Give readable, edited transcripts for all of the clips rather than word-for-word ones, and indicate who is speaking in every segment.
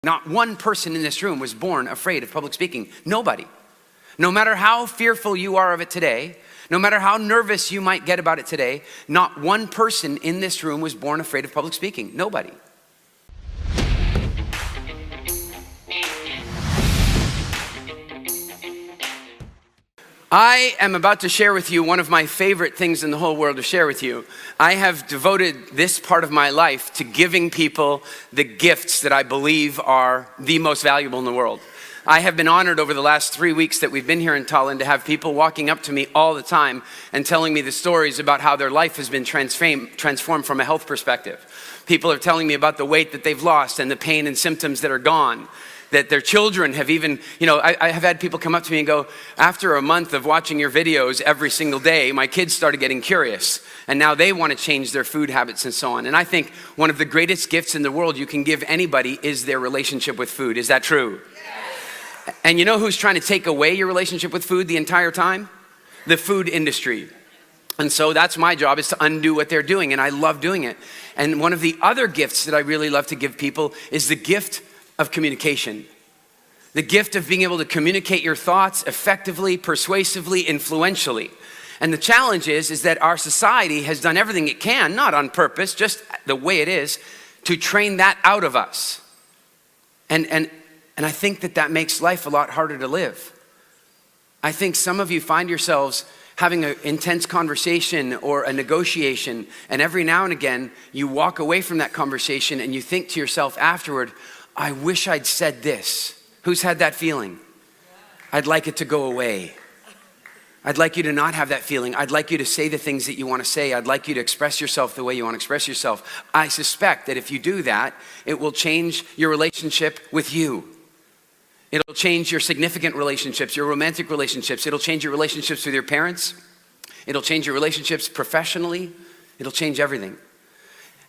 Speaker 1: Not one person in this room was born afraid of public speaking. Nobody. No matter how fearful you are of it today, no matter how nervous you might get about it today, not one person in this room was born afraid of public speaking. Nobody. I am about to share with you one of my favorite things in the whole world to share with you. I have devoted this part of my life to giving people the gifts that I believe are the most valuable in the world. I have been honored over the last 3 weeks that we've been here in Tallinn to have people walking up to me all the time and telling me the stories about how their life has been transformed from a health perspective. People are telling me about the weight that they've lost and the pain and symptoms that are gone. That their children have even, I have had people come up to me and go, after a month of watching your videos every single day, my kids started getting curious. And now they want to change their food habits and so on. And I think one of the greatest gifts in the world you can give anybody is their relationship with food. Is that true? Yes. And you know who's trying to take away your relationship with food the entire time? The food industry. And so that's my job, is to undo what they're doing. And I love doing it. And one of the other gifts that I really love to give people is the gift of communication. The gift of being able to communicate your thoughts effectively, persuasively, influentially. And the challenge is that our society has done everything it can, not on purpose, just the way it is, to train that out of us. And I think that makes life a lot harder to live. I think some of you find yourselves having an intense conversation or a negotiation, and every now and again, you walk away from that conversation and you think to yourself afterward, I wish I'd said this. Who's had that feeling? I'd like it to go away. I'd like you to not have that feeling. I'd like you to say the things that you want to say. I'd like you to express yourself the way you want to express yourself. I suspect that if you do that, it will change your relationship with you. It'll change your significant relationships, your romantic relationships. It'll change your relationships with your parents. It'll change your relationships professionally. It'll change everything.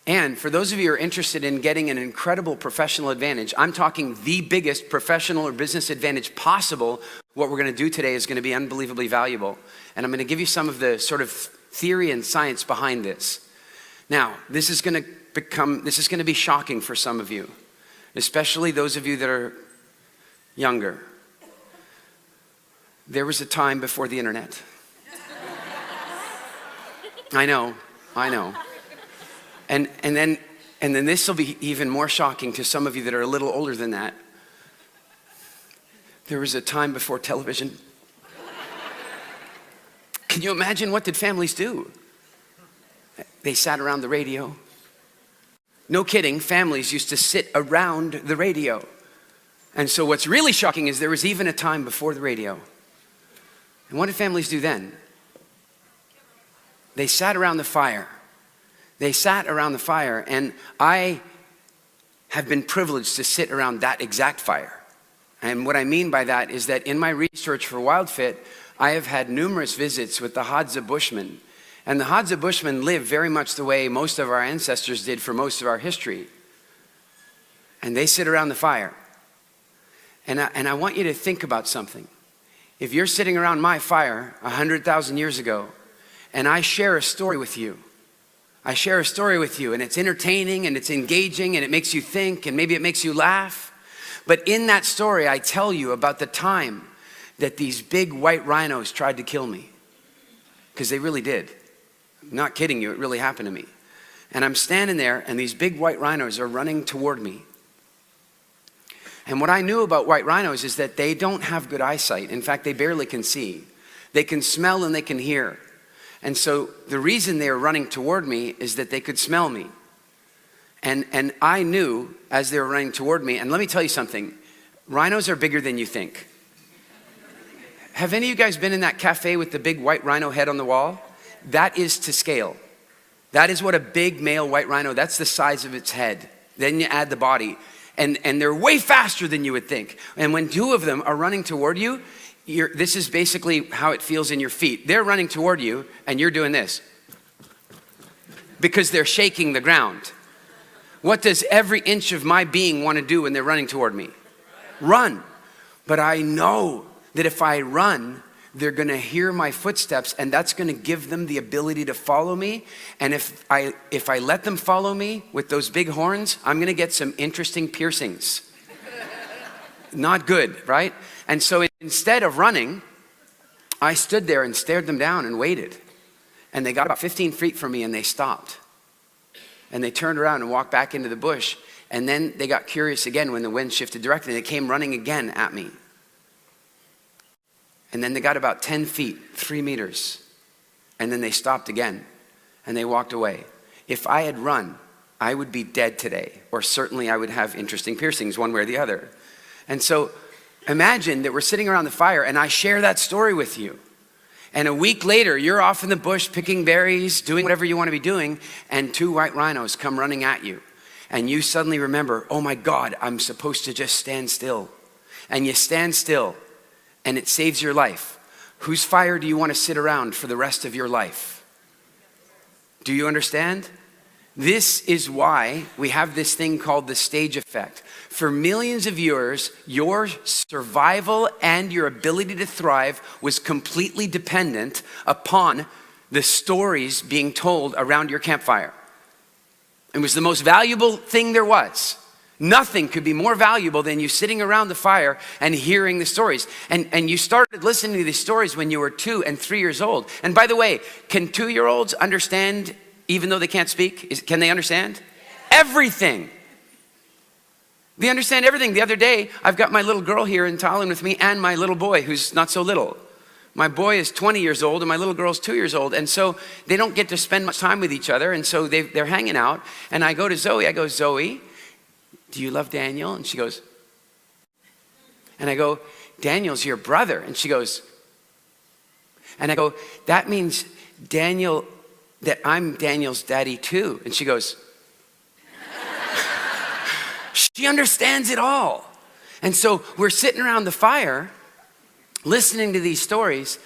Speaker 1: And for those of you who are interested in getting an incredible professional advantage, I'm talking the biggest professional or business advantage possible. What we're going to do today is going to be unbelievably valuable. And I'm going to give you some of the sort of theory and science behind this. Now, this is going to be shocking for some of you, especially those of you that are younger. There was a time before the internet. I know. And then this will be even more shocking to some of you that are a little older than that. There was a time before television. Can you imagine, what did families do? They sat around the radio. No kidding, families used to sit around the radio. And so what's really shocking is there was even a time before the radio. And what did families do then? They sat around the fire. They sat around the fire, and I have been privileged to sit around that exact fire. And what I mean by that is that in my research for WildFit, I have had numerous visits with the Hadza Bushmen. And the Hadza Bushmen live very much the way most of our ancestors did for most of our history. And they sit around the fire. And I want you to think about something. If you're sitting around my fire 100,000 years ago, and I share a story with you, and it's entertaining and it's engaging and it makes you think and maybe it makes you laugh. But in that story, I tell you about the time that these big white rhinos tried to kill me. Because they really did. I'm not kidding you, it really happened to me. And I'm standing there and these big white rhinos are running toward me. And what I knew about white rhinos is that they don't have good eyesight. In fact, they barely can see. They can smell and they can hear. And so the reason they were running toward me is that they could smell me. And I knew as they were running toward me, and let me tell you something, rhinos are bigger than you think. Have any of you guys been in that cafe with the big white rhino head on the wall? That is to scale. That is what a big male white rhino, that's the size of its head. Then you add the body. And they're way faster than you would think. And when two of them are running toward you, this is basically how it feels in your feet. They're running toward you and you're doing this because they're shaking the ground. What does every inch of my being want to do when they're running toward me? Run. But I know that if I run, they're going to hear my footsteps, and that's going to give them the ability to follow me. And if I let them follow me with those big horns, I'm going to get some interesting piercings. Not good, right? And so instead of running, I stood there and stared them down and waited. And they got about 15 feet from me and they stopped. And they turned around and walked back into the bush. And then they got curious again when the wind shifted directly. They came running again at me. And then they got about 10 feet, 3 meters. And then they stopped again. And they walked away. If I had run, I would be dead today. Or certainly I would have interesting piercings one way or the other. And so imagine that we're sitting around the fire and I share that story with you. And a week later, you're off in the bush picking berries, doing whatever you want to be doing, and 2 white rhinos come running at you. And you suddenly remember, oh my God, I'm supposed to just stand still. And you stand still, and it saves your life. Whose fire do you want to sit around for the rest of your life? Do you understand? This is why we have this thing called the stage effect. For millions of years, your survival and your ability to thrive was completely dependent upon the stories being told around your campfire. It was the most valuable thing there was. Nothing could be more valuable than you sitting around the fire and hearing the stories. And you started listening to these stories when you were 2 and 3 years old. And by the way, can 2-year-olds understand even though they can't speak? Can they understand? Everything. They understand everything. The other day, I've got my little girl here in Thailand with me and my little boy who's not so little. My boy is 20 years old and my little girl's 2 years old. And so they don't get to spend much time with each other. And so they're hanging out. And I go to Zoe, I go, Zoe, do you love Daniel? And she goes, and I go, Daniel's your brother. And she goes, and I go, that means Daniel, that I'm Daniel's daddy too. And she goes, she understands it all. And so we're sitting around the fire, listening to these stories,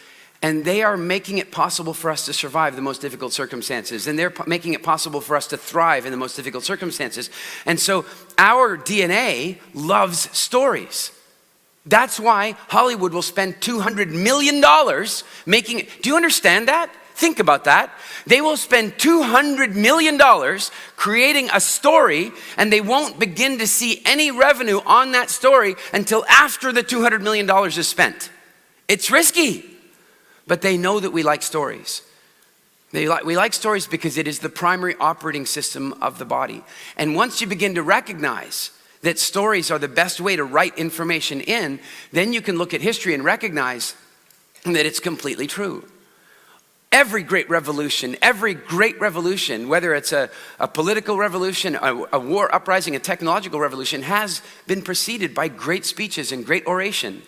Speaker 1: and they are making it possible for us to survive the most difficult circumstances. And they're making it possible for us to thrive in the most difficult circumstances. And so our DNA loves stories. That's why Hollywood will spend $200 million making it. Do you understand that? Think about that. They will spend $200 million creating a story, and they won't begin to see any revenue on that story until after the $200 million is spent. It's risky, but they know that we like stories. We like stories because it is the primary operating system of the body. And once you begin to recognize that stories are the best way to write information in, then you can look at history and recognize that it's completely true. Every great revolution, whether it's a political revolution, a war uprising, a technological revolution, has been preceded by great speeches and great oration.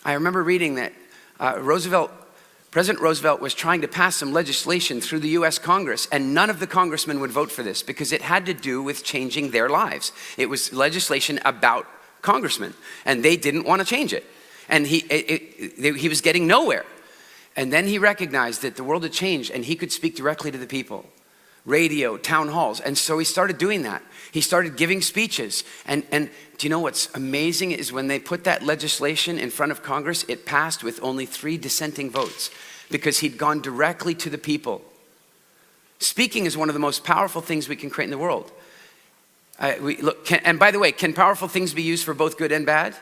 Speaker 1: I remember reading that President Roosevelt was trying to pass some legislation through the US Congress, and none of the congressmen would vote for this because it had to do with changing their lives. It was legislation about congressmen, and they didn't want to change it. And he was getting nowhere. And then he recognized that the world had changed and he could speak directly to the people. Radio, town halls. And so he started doing that. He started giving speeches. And do you know what's amazing is when they put that legislation in front of Congress, it passed with only 3 dissenting votes because he'd gone directly to the people. Speaking is one of the most powerful things we can create in the world. And by the way, can powerful things be used for both good and bad?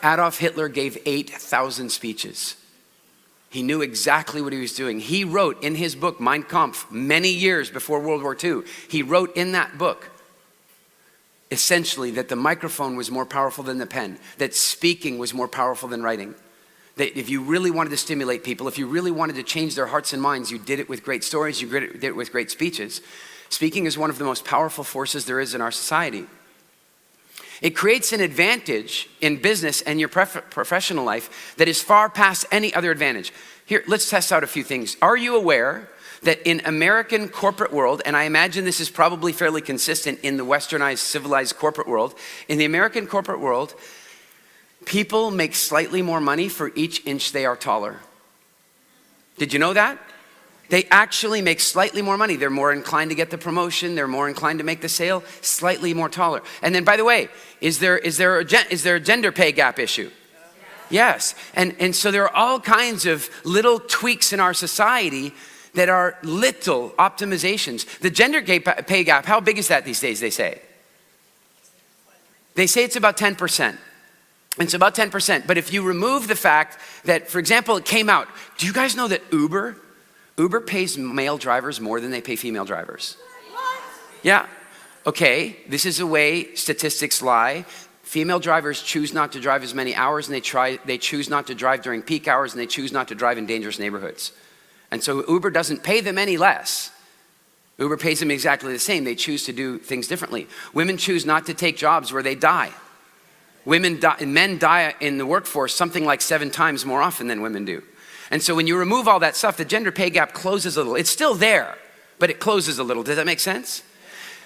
Speaker 1: Adolf Hitler gave 8,000 speeches. He knew exactly what he was doing. He wrote in his book, Mein Kampf, many years before World War II, he wrote in that book, essentially, that the microphone was more powerful than the pen, that speaking was more powerful than writing. That if you really wanted to stimulate people, if you really wanted to change their hearts and minds, you did it with great stories, you did it with great speeches. Speaking is one of the most powerful forces there is in our society. It creates an advantage in business and your professional life that is far past any other advantage. Here, let's test out a few things. Are you aware that in American corporate world, and I imagine this is probably fairly consistent in the westernized, civilized corporate world, in the American corporate world, people make slightly more money for each inch they are taller. Did you know that? They actually make slightly more money. They're more inclined to get the promotion. They're more inclined to make the sale, slightly more taller. And then, by the way, is there a gender pay gap issue? Yes. And so there are all kinds of little tweaks in our society that are little optimizations. The gender pay gap, how big is that these days, they say? They say it's about 10%. It's about 10%. But if you remove the fact that, for example, it came out, do you guys know that Uber pays male drivers more than they pay female drivers? What? Yeah. Okay, this is the way statistics lie. Female drivers choose not to drive as many hours, and they choose not to drive during peak hours, and they choose not to drive in dangerous neighborhoods. And so Uber doesn't pay them any less. Uber pays them exactly the same. They choose to do things differently. Women choose not to take jobs where they die. Men die in the workforce something like 7 times more often than women do. And so when you remove all that stuff, the gender pay gap closes a little. It's still there, but it closes a little. Does that make sense?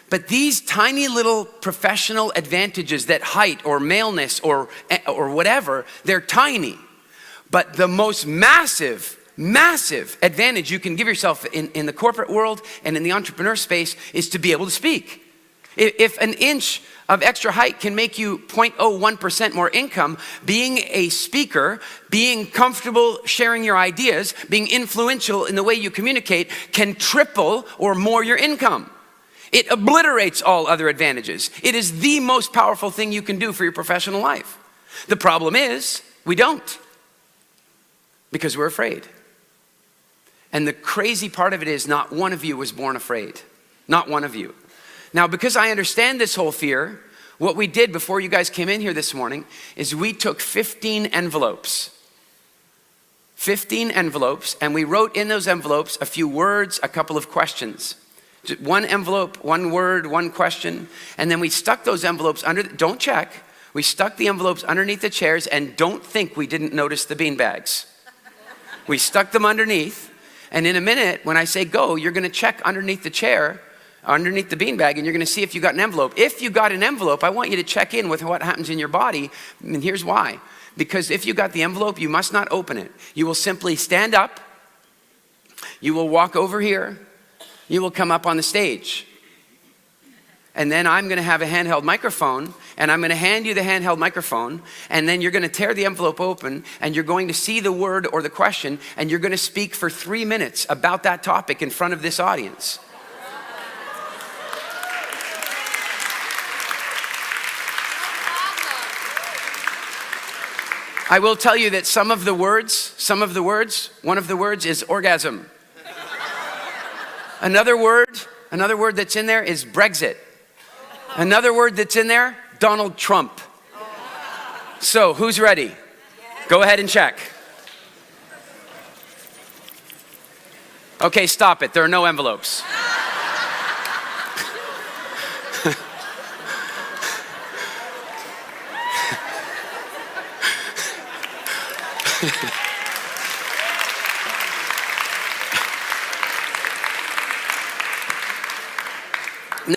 Speaker 1: But these tiny little professional advantages, that height or maleness or whatever, they're tiny. But the most massive advantage you can give yourself in the corporate world and in the entrepreneur space is to be able to speak. If an inch of extra height can make you 0.01% more income, being a speaker, being comfortable sharing your ideas, being influential in the way you communicate can triple or more your income. It obliterates all other advantages. It is the most powerful thing you can do for your professional life. The problem is, we don't. Because we're afraid. And the crazy part of it is not one of you was born afraid. Not one of you. Now, because I understand this whole fear, what we did before you guys came in here this morning is we took 15 envelopes. 15 envelopes, and we wrote in those envelopes a few words, a couple of questions. One envelope, one word, one question, and then we stuck those envelopes under, don't check, we stuck the envelopes underneath the chairs, and don't think we didn't notice the bean bags. We stuck them underneath, and in a minute, when I say go, you're gonna check underneath the chair, underneath the beanbag, and you're gonna see if you got an envelope. If you got an envelope, I want you to check in with what happens in your body, and here's why. Because if you got the envelope, you must not open it. You will simply stand up, you will walk over here, you will come up on the stage. And then I'm gonna have a handheld microphone, and I'm gonna hand you the handheld microphone, and then you're gonna tear the envelope open, and you're going to see the word or the question, and you're gonna speak for 3 minutes about that topic in front of this audience. I will tell you that one of the words is orgasm. Another word that's in there is Brexit. Another word that's in there, Donald Trump. So, who's ready? Go ahead and check. Okay, stop it. There are no envelopes.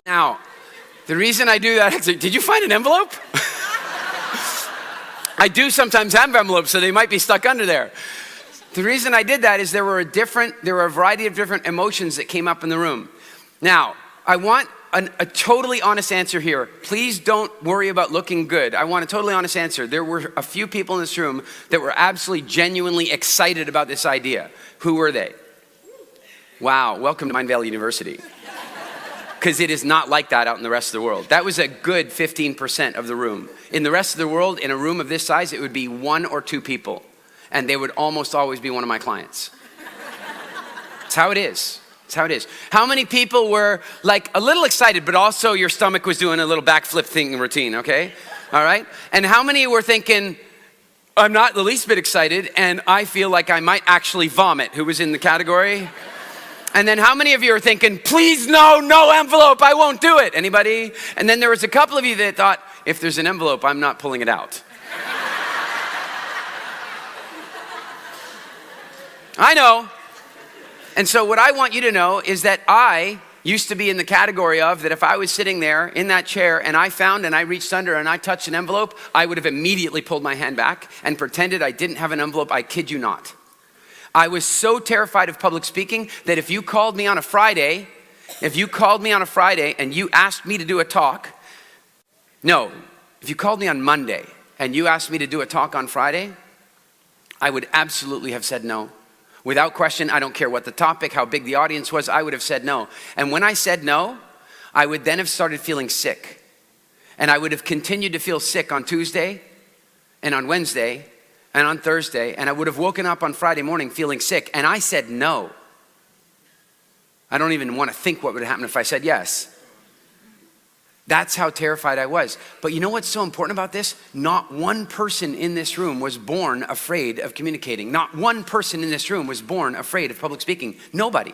Speaker 1: Now, the reason I do that is, did you find an envelope? I do sometimes have envelopes, so they might be stuck under there. The reason I did that is there were a variety of different emotions that came up in the room. Now, I want a totally honest answer here. Please don't worry about looking good. I want a totally honest answer. There were a few people in this room that were absolutely genuinely excited about this idea. Who were they? Wow, welcome to Mind Valley University. Because it is not like that out in the rest of the world. That was a good 15% of the room. In the rest of the world, in a room of this size, it would be 1 or 2 people. And they would almost always be one of my clients. It's how it is. It's how it is. How many people were like a little excited, but also your stomach was doing a little backflip thing routine, okay? All right? And how many were thinking, I'm not the least bit excited, and I feel like I might actually vomit? Who was in the category? And then how many of you are thinking, please no envelope, I won't do it? Anybody? And then there was a couple of you that thought, if there's an envelope, I'm not pulling it out. I know. And so what I want you to know is that I used to be in the category of that if I was sitting there in that chair and I found and I reached under and I touched an envelope, I would have immediately pulled my hand back and pretended I didn't have an envelope. I kid you not. I was so terrified of public speaking that if you called me on a Friday and you asked me to do a talk, if you called me on Monday and you asked me to do a talk on Friday, I would absolutely have said no. Without question, I don't care what the topic, how big the audience was, I would have said no. And when I said no, I would then have started feeling sick. And I would have continued to feel sick on Tuesday and on Wednesday and on Thursday. And I would have woken up on Friday morning feeling sick. And I said no. I don't even want to think what would happen if I said yes. That's how terrified I was. But you know what's so important about this? Not one person in this room was born afraid of communicating. Not one person in this room was born afraid of public speaking. Nobody.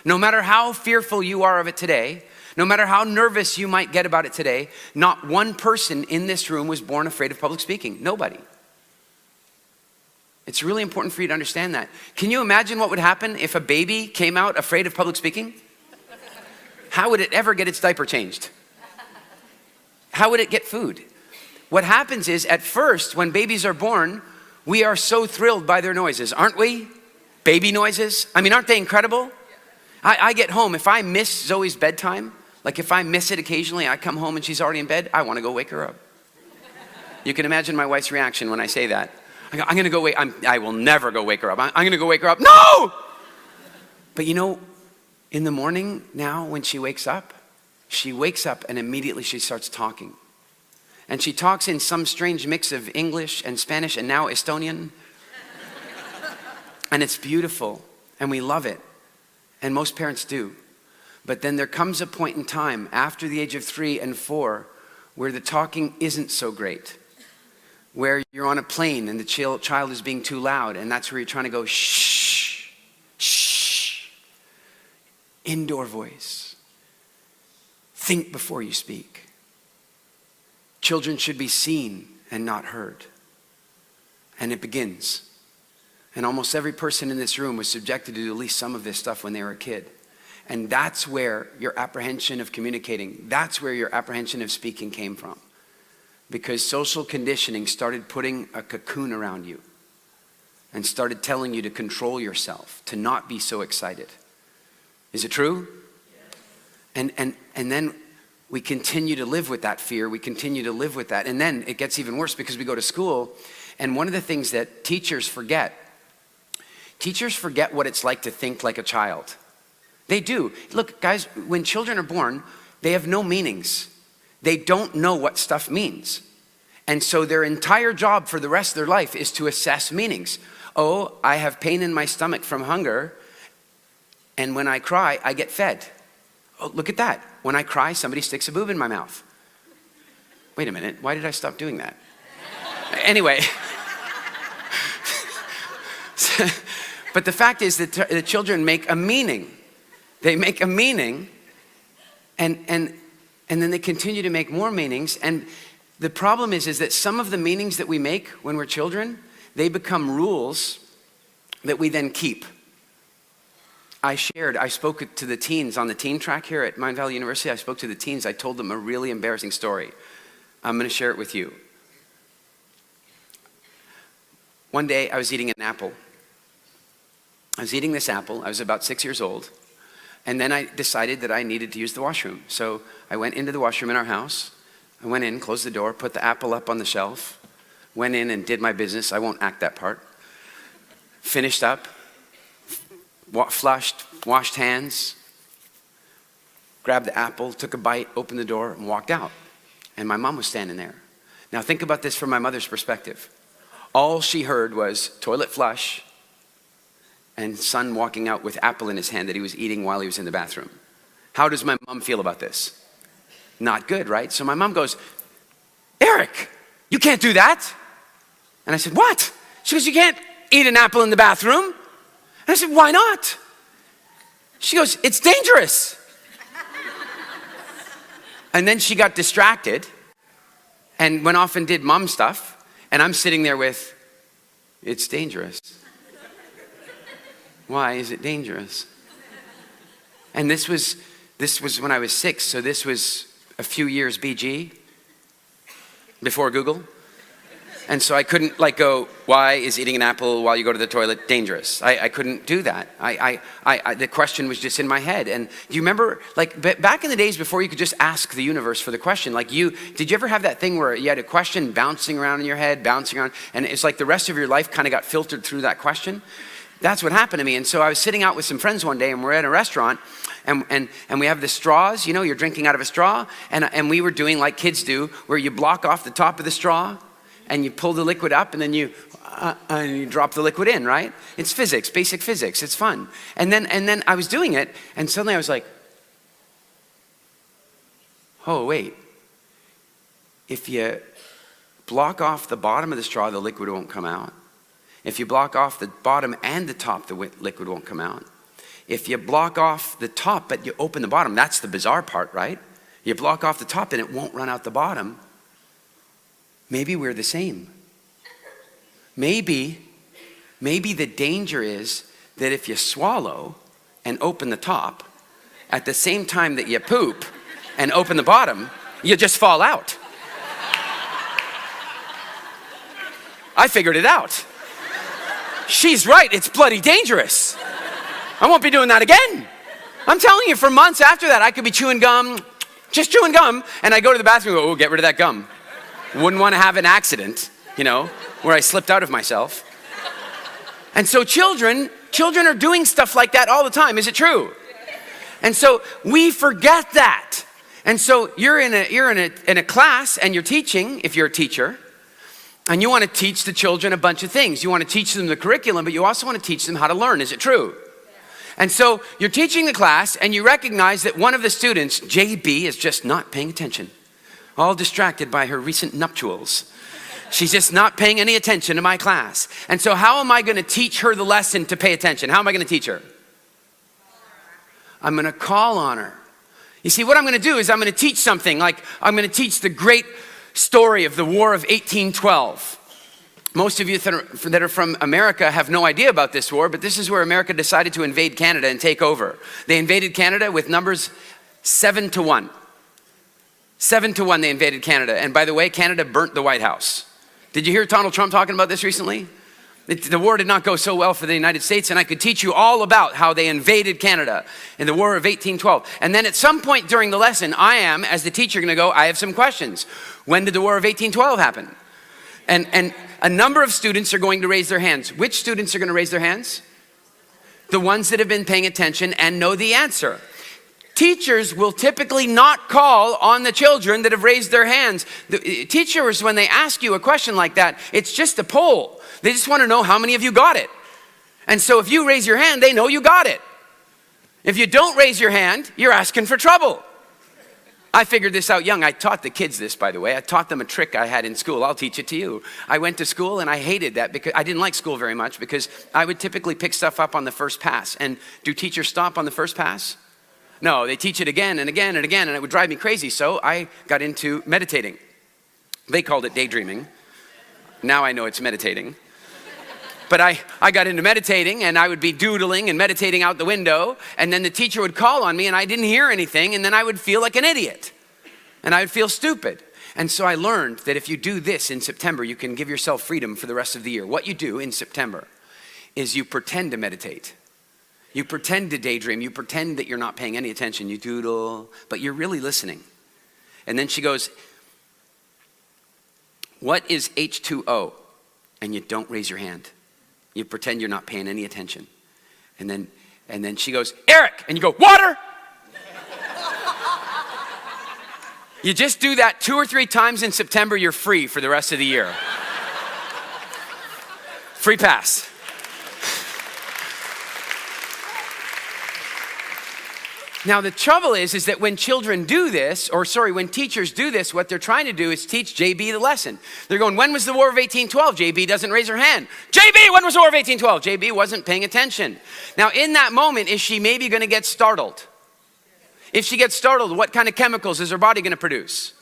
Speaker 1: No matter how fearful you are of it today, no matter how nervous you might get about it today, not one person in this room was born afraid of public speaking. Nobody. It's really important for you to understand that. Can you imagine what would happen if a baby came out afraid of public speaking? How would it ever get its diaper changed? How would it get food? What happens is, at first, when babies are born, we are so thrilled by their noises, aren't we? Baby noises. I mean, aren't they incredible? I get home, if I miss Zoe's bedtime, like if I miss it occasionally, I come home and she's already in bed, I want to go wake her up. You can imagine my wife's reaction when I say that. I go, I'm going to go wake, I will never go wake her up. I'm going to go wake her up. No! But you know, in the morning now when she wakes up and immediately she starts talking. And she talks in some strange mix of English and Spanish and now Estonian. And it's beautiful and we love it. And most parents do. But then there comes a point in time after the age of 3 and 4 where the talking isn't so great. Where you're on a plane and the child is being too loud and that's where you're trying to go shh, shh. Indoor voice. Think before you speak. Children should be seen and not heard. And it begins. And almost every person in this room was subjected to at least some of this stuff when they were a kid. And that's where your apprehension of communicating, that's where your apprehension of speaking came from. Because social conditioning started putting a cocoon around you and started telling you to control yourself, to not be so excited. Is it true? And then we continue to live with that fear. We continue to live with that. And then it gets even worse because we go to school. And one of the things that teachers forget what it's like to think like a child. They do. Look, guys, when children are born, they have no meanings. They don't know what stuff means. And so their entire job for the rest of their life is to assess meanings. Oh, I have pain in my stomach from hunger. And when I cry, I get fed. Oh, look at that. When I cry, somebody sticks a boob in my mouth. Wait a minute, why did I stop doing that? Anyway. But the fact is that the children make a meaning. They make a meaning and then they continue to make more meanings. And the problem is that some of the meanings that we make when we're children, they become rules that we then keep. I spoke to the teens on the teen track here at Mind Valley University. I spoke to the teens. I told them a really embarrassing story. I'm going to share it with you. One day I was eating an apple. I was eating this apple. I was about 6 years old. And then I decided that I needed to use the washroom. So I went into the washroom in our house. I went in, closed the door, put the apple up on the shelf, went in and did my business. I won't act that part. Finished up. Flushed, washed hands, grabbed the apple, took a bite, opened the door, and walked out. And my mom was standing there. Now think about this from my mother's perspective. All she heard was toilet flush and son walking out with apple in his hand that he was eating while he was in the bathroom. How does my mom feel about this? Not good, right? So my mom goes, Eric, you can't do that. And I said, what? She goes, you can't eat an apple in the bathroom. And I said, why not? She goes, it's dangerous. And then she got distracted and went off and did mom stuff. And I'm sitting there with, it's dangerous. Why is it dangerous? And this was when I was 6, so this was a few years BG, before Google. And so I couldn't go, why is eating an apple while you go to the toilet dangerous? I couldn't do that. The question was just in my head. And do you remember, back in the days before you could just ask the universe for the question, did you ever have that thing where you had a question bouncing around in your head, bouncing around, and it's like the rest of your life kind of got filtered through that question? That's what happened to me. And so I was sitting out with some friends one day, and we're at a restaurant, and we have the straws, you're drinking out of a straw, and we were doing like kids do, where you block off the top of the straw, and you pull the liquid up, and then you drop the liquid in, right? It's physics, basic physics, it's fun. And then I was doing it, and suddenly I was like, oh, wait. If you block off the bottom of the straw, the liquid won't come out. If you block off the bottom and the top, the liquid won't come out. If you block off the top, but you open the bottom, that's the bizarre part, right? You block off the top and it won't run out the bottom. Maybe we're the same. Maybe the danger is that if you swallow and open the top, at the same time that you poop and open the bottom, you just fall out. I figured it out. She's right, it's bloody dangerous. I won't be doing that again. I'm telling you, for months after that, I could be chewing gum, just chewing gum, and I go to the bathroom and go, oh, get rid of that gum. Wouldn't want to have an accident, where I slipped out of myself. And so children are doing stuff like that all the time. Is it true? And so we forget that. And so you're in a class and you're teaching, if you're a teacher, and you want to teach the children a bunch of things. You want to teach them the curriculum, but you also want to teach them how to learn. Is it true? And so you're teaching the class and you recognize that one of the students, JB, is just not paying attention. All distracted by her recent nuptials. She's just not paying any attention to my class. And so how am I going to teach her the lesson to pay attention? How am I going to teach her? I'm going to call on her. You see, what I'm going to do is I'm going to teach something, like I'm going to teach the great story of the War of 1812. Most of you that are from America have no idea about this war, but this is where America decided to invade Canada and take over. They invaded Canada with numbers 7-1. 7-1 they invaded Canada. And by the way, Canada burnt the White House. Did you hear Donald Trump talking about this recently? The war did not go so well for the United States, and I could teach you all about how they invaded Canada in the War of 1812. And then at some point during the lesson, I am, as the teacher, going to go, I have some questions. When did the War of 1812 happen? And a number of students are going to raise their hands. Which students are going to raise their hands? The ones that have been paying attention and know the answer. Teachers will typically not call on the children that have raised their hands. The teachers, when they ask you a question like that, it's just a poll. They just want to know how many of you got it. And so if you raise your hand, they know you got it. If you don't raise your hand, you're asking for trouble. I figured this out young. I taught the kids this, by the way. I taught them a trick I had in school. I'll teach it to you. I went to school and I hated that because I didn't like school very much because I would typically pick stuff up on the first pass. And do teachers stop on the first pass? No, they teach it again and again and again, and it would drive me crazy. So I got into meditating. They called it daydreaming. Now I know it's meditating. But I got into meditating, and I would be doodling and meditating out the window, and then the teacher would call on me, and I didn't hear anything, and then I would feel like an idiot, and I would feel stupid. And so I learned that if you do this in September, you can give yourself freedom for the rest of the year. What you do in September is you pretend to meditate. You pretend to daydream. You pretend that you're not paying any attention. You doodle, but you're really listening. And then she goes, what is H2O? And you don't raise your hand. You pretend you're not paying any attention. And then she goes, Eric! And you go, water! You just do that 2 or 3 times in September, you're free for the rest of the year. Free pass. Now the trouble is that when children do this, when teachers do this, what they're trying to do is teach JB the lesson. They're going, when was the War of 1812? JB doesn't raise her hand. JB, when was the War of 1812? JB wasn't paying attention. Now in that moment, is she maybe going to get startled? If she gets startled, what kind of chemicals is her body going to produce?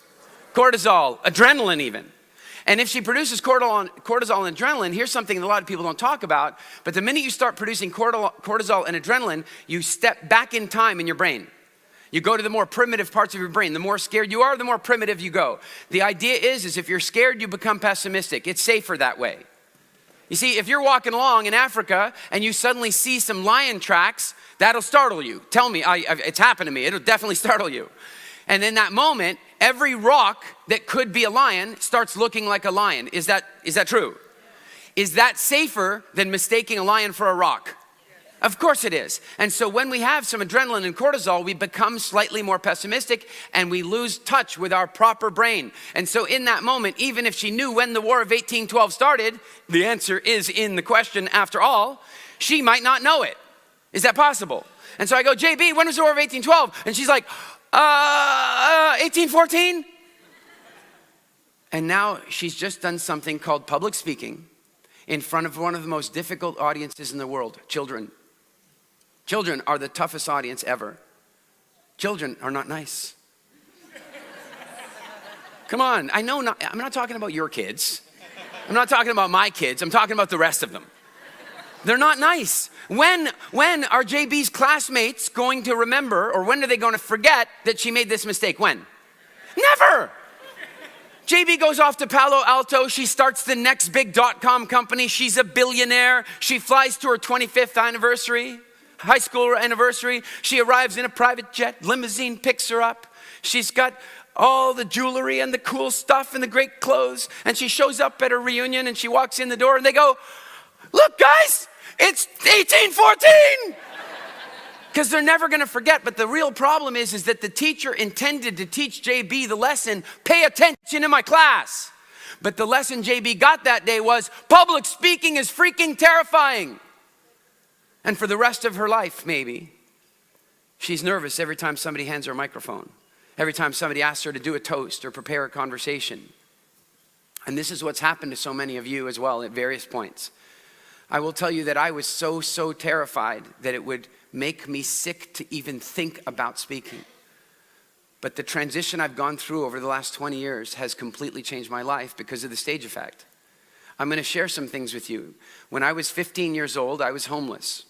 Speaker 1: Cortisol, adrenaline even. And if she produces cortisol and adrenaline, here's something that a lot of people don't talk about, but the minute you start producing cortisol and adrenaline, you step back in time in your brain. You go to the more primitive parts of your brain. The more scared you are, the more primitive you go. The idea is if you're scared, you become pessimistic. It's safer that way. You see, if you're walking along in Africa and you suddenly see some lion tracks, that'll startle you. Tell me, it's happened to me. It'll definitely startle you. And in that moment, every rock that could be a lion starts looking like a lion. Is that true? Is that safer than mistaking a lion for a rock? Of course it is. And so when we have some adrenaline and cortisol, we become slightly more pessimistic and we lose touch with our proper brain. And so in that moment, even if she knew when the War of 1812 started, the answer is in the question after all, she might not know it. Is that possible? And so I go, JB, when was the War of 1812? And she's like, 1814? And now she's just done something called public speaking in front of one of the most difficult audiences in the world, children. Children are the toughest audience ever. Children are not nice. Come on, I'm not talking about your kids. I'm not talking about my kids. I'm talking about the rest of them. They're not nice. When are JB's classmates going to remember, or when are they going to forget that she made this mistake? When? Never. JB goes off to Palo Alto. She starts the next big .com company. She's a billionaire. She flies to her 25th anniversary, high school anniversary. She arrives in a private jet. Limousine picks her up. She's got all the jewelry and the cool stuff and the great clothes. And she shows up at her reunion and she walks in the door and they go, look guys, it's 1814. Because they're never going to forget. But the real problem is that the teacher intended to teach JB the lesson, pay attention in my class. But the lesson JB got that day was, public speaking is freaking terrifying. And for the rest of her life, maybe, she's nervous every time somebody hands her a microphone, every time somebody asks her to do a toast or prepare a conversation. And this is what's happened to so many of you as well at various points. I will tell you that I was so terrified that it would make me sick to even think about speaking. But the transition I've gone through over the last 20 years has completely changed my life because of the stage effect. I'm going to share some things with you. When I was 15 years old, I was homeless.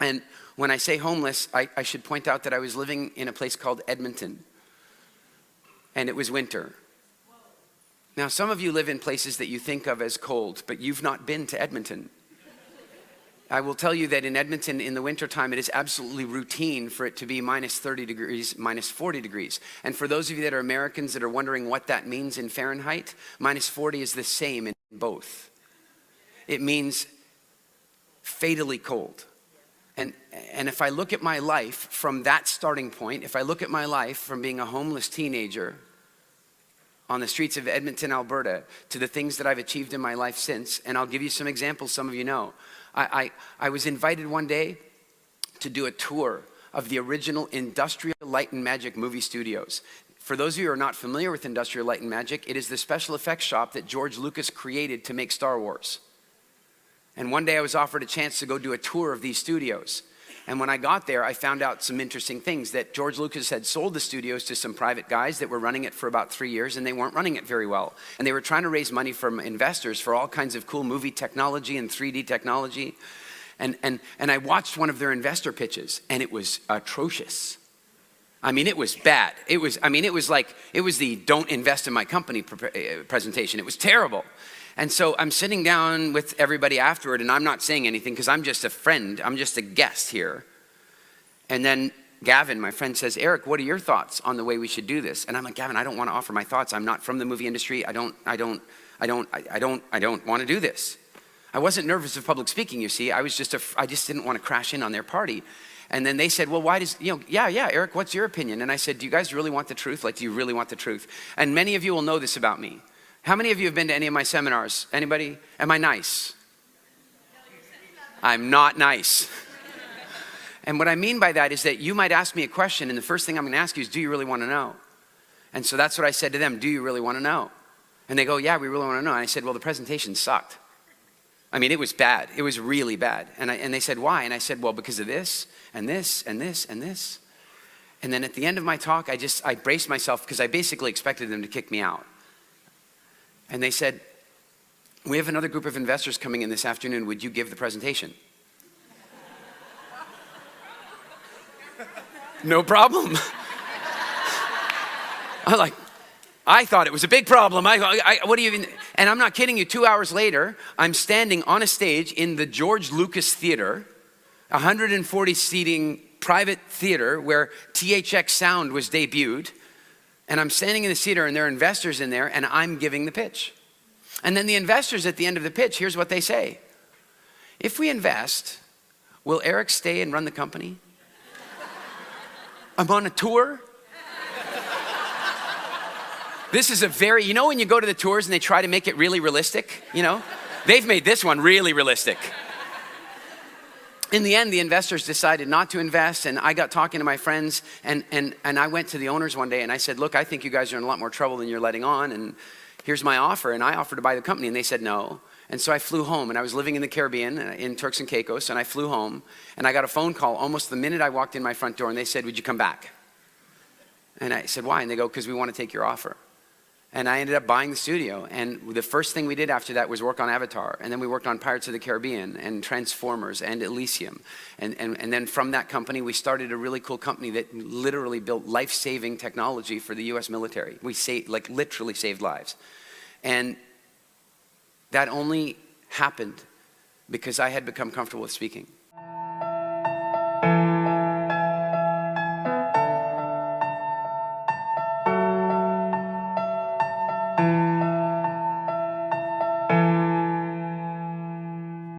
Speaker 1: And when I say homeless, I should point out that I was living in a place called Edmonton. And it was winter. Now, some of you live in places that you think of as cold, but you've not been to Edmonton. I will tell you that in Edmonton in the wintertime, it is absolutely routine for it to be minus 30 degrees, minus 40 degrees. And for those of you that are Americans that are wondering what that means in Fahrenheit, minus 40 is the same in both. It means fatally cold. And if I look at my life from that starting point, if I look at my life from being a homeless teenager on the streets of Edmonton, Alberta, to the things that I've achieved in my life since, and I'll give you some examples some of you know. I was invited one day to do a tour of the original Industrial Light and Magic movie studios. For those of you who are not familiar with Industrial Light and Magic, it is the special effects shop that George Lucas created to make Star Wars. And one day I was offered a chance to go do a tour of these studios. And when I got there, I found out some interesting things, that George Lucas had sold the studios to some private guys that were running it for about 3 years, and they weren't running it very well. And they were trying to raise money from investors for all kinds of cool movie technology and 3D technology. And I watched one of their investor pitches, and it was atrocious. I mean, it was bad. It was the don't invest in my company presentation. It was terrible. And so I'm sitting down with everybody afterward, and I'm not saying anything because I'm just a friend. I'm just a guest here. And then Gavin, my friend, says, Eric, what are your thoughts on the way we should do this? And I'm like, Gavin, I don't want to offer my thoughts. I'm not from the movie industry. I don't want to do this. I wasn't nervous of public speaking, you see. I just didn't want to crash in on their party. And then they said, well, why does, yeah, Eric, what's your opinion? And I said, do you guys really want the truth? Like, do you really want the truth? And many of you will know this about me. How many of you have been to any of my seminars? Anybody? Am I nice? I'm not nice. And what I mean by that is that you might ask me a question, and the first thing I'm going to ask you is, do you really want to know? And so that's what I said to them, do you really want to know? And they go, yeah, we really want to know. And I said, well, the presentation sucked. I mean, it was bad. It was really bad. And they said, why? And I said, well, because of this, and this, and this, and this. And then at the end of my talk, I braced myself because I basically expected them to kick me out. And they said, we have another group of investors coming in this afternoon. Would you give the presentation? No problem. I thought it was a big problem. What do you even? And I'm not kidding you. 2 hours later, I'm standing on a stage in the George Lucas Theater, 140 seating private theater where THX Sound was debuted. And I'm standing in the theater and there are investors in there and I'm giving the pitch. And then the investors at the end of the pitch, here's what they say. If we invest, will Eric stay and run the company? I'm on a tour. This is a very, you know when you go to the tours and they try to make it really realistic, you know? They've made this one really realistic. In the end, the investors decided not to invest, and I got talking to my friends, and I went to the owners one day and I said, look, I think you guys are in a lot more trouble than you're letting on, and here's my offer. And I offered to buy the company, and they said no. And so I flew home, and I was living in the Caribbean, in Turks and Caicos, and I flew home, and I got a phone call almost the minute I walked in my front door, and they said, would you come back? And I said, why? And they go, because we want to take your offer. And I ended up buying the studio. And the first thing we did after that was work on Avatar. And then we worked on Pirates of the Caribbean and Transformers and Elysium. And then from that company, we started a really cool company that literally built life-saving technology for the US military. We literally saved lives. And that only happened because I had become comfortable with speaking.